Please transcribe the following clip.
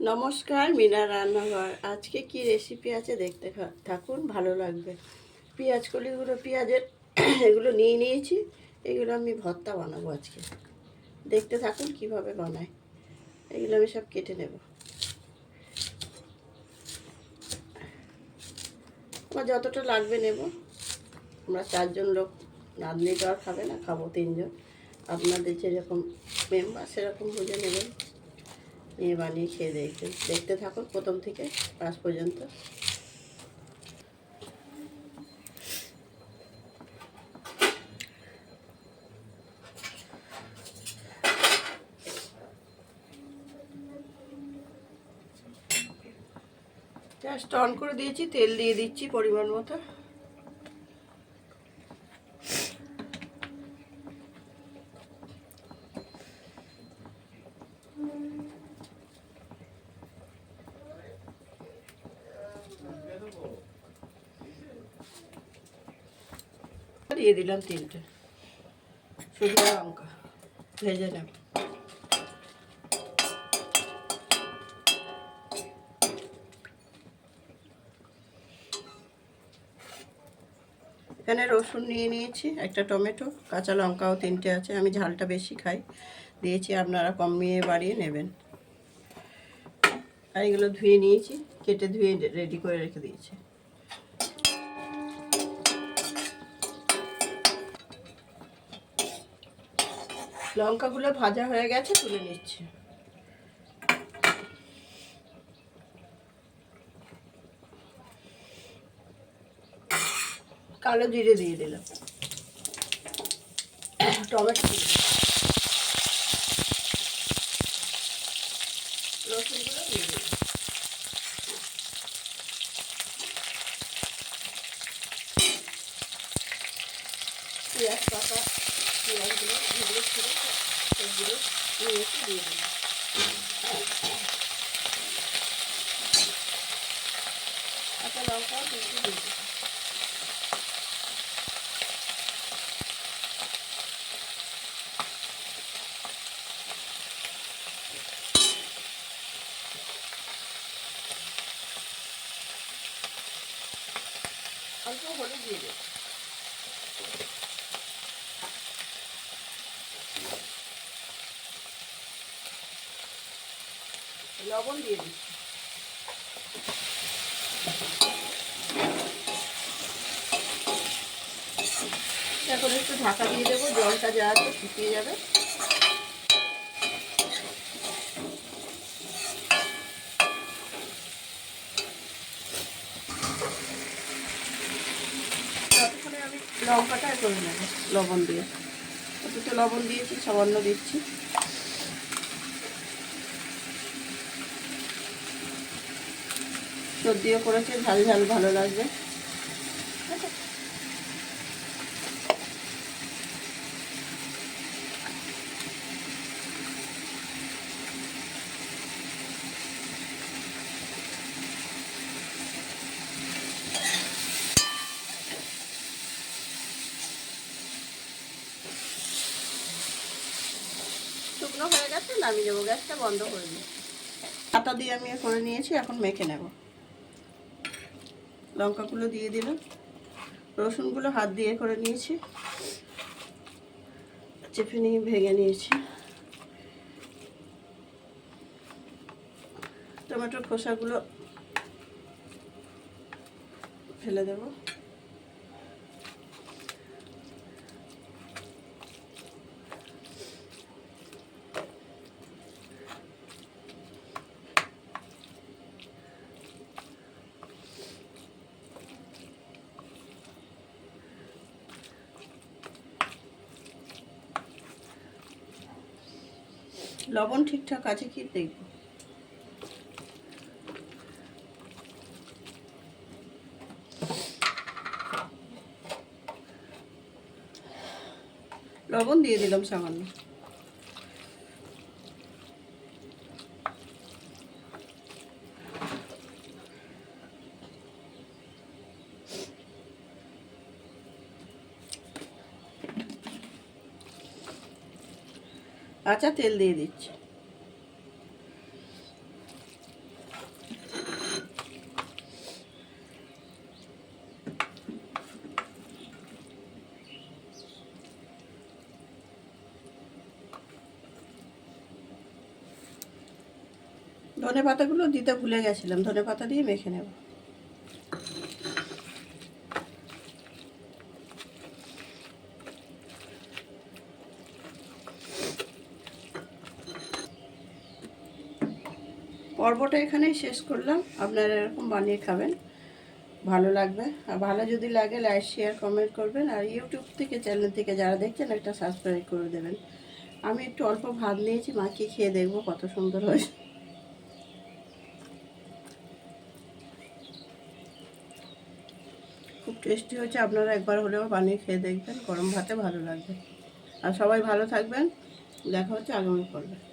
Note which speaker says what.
Speaker 1: নমস্কার, মিনা রান্নাঘর। আজকে কি রেসিপি আছে দেখতে থাকুন, ভালো লাগবে। পেঁয়াজ কলিগুলো, পেঁয়াজের এগুলো নিয়ে নিয়েছি। এগুলো আমি ভর্তা বানাবো আজকে। দেখতে থাকুন কিভাবে বানাই। এগুলো আমি সব কেটে নেব। আমার যতটা লাগবে নেব। আমরা 4 জন লোক, রাঁধুনি তো আর খাবে না, খাবো 3 জন। আপনাদের যেরকম মেম্বার সেরকম বুঝে নেবেন, নিয়ে বানিয়ে খেয়ে দেখবেন। দেখতে থাকুন প্রথম থেকে লাস্ট পর্যন্ত। গ্যাসটা অন করে দিয়েছি, তেল দিয়ে দিচ্ছি পরিমাণ মতো। দিয়ে দিলাম 3টে শুকনো লঙ্কা, ভেজে নেব। এখানে রসুন নিয়ে নিয়েছি, একটা টমেটো, কাঁচা লঙ্কাও 3টে আছে। আমি ঝালটা বেশি খাই, দিয়েছি, আপনারা কমিয়ে বাড়িয়ে নেবেন। আর এগুলো ধুয়ে নিয়েছি, কেটে ধুয়ে রেডি করে রেখে দিয়েছি। লঙ্কাগুলো ভাজা হয়ে গেছে, তুলে নিচ্ছি। কালো জিরে দিয়ে দিলাম, টমেটো দিয়ে দিলাম, রসুনগুলো দিয়ে দিলাম, পেঁয়াজ পাতা, পেঁয়াজগুলো ভিজে ছিল সেগুলো নিয়ে এসে দিয়ে দিলাম। কাঁচা লঙ্কাও দিয়ে দিলাম। অল্প হলুদ দিয়ে দেবো, লবণ দিয়ে দিচ্ছি। এখন একটু ঢাকা দিয়ে দেবো, জলটা যা আছে শুকিয়ে যাবে। ততক্ষণে আমি লঙ্কাটা করে নেবো লবণ দিয়ে। অতটা লবণ দিয়েছি, সামান্য দিচ্ছি। সর্দিও করেছে, ঝাল ঝাল ভালো লাগবে। শুকনো হয়ে গেছে, নামিয়ে দেবো। গ্যাসটা বন্ধ করে দিই। আটা দিয়ে আমি করে নিয়েছি, এখন মেখে নেব। লঙ্কাগুলো দিয়ে দিলাম, রসুনগুলো হাত দিয়ে করে নিয়েছি, চেপে নিয়ে ভেঙে নিয়েছি। টমেটোর খোসাগুলো ফেলে দেব। লবণ ঠিকঠাক আছে কি দেখব। লবণ দিয়ে দিলাম সামান্য। কাঁচা তেল দিয়ে দিচ্ছি। ধনে পাতাগুলো দিতে ভুলে গেছিলাম, ধনে পাতা দিয়ে মেখে নেব। পর্বটা এখানেই শেষ করলাম। আপনারা এরকম বানিয়ে খাবেন, ভালো লাগবে। আর ভালো যদি লাগে লাইক শেয়ার কমেন্ট করবেন। আর ইউটিউব থেকে চ্যানেল থেকে যারা দেখছেন একটা সাবস্ক্রাইব করে দেবেন। আমি একটু অল্প ভাত নিয়েছি, মাখিয়ে খেয়ে দেখবো কত সুন্দর হয়েছে। খুব টেস্টি হয়েছে, আপনারা একবার হলেও বানিয়ে খেয়ে দেখবেন, গরম ভাতে ভালো লাগবে। আর সবাই ভালো থাকবেন, দেখা হচ্ছে আগামী পর্বে।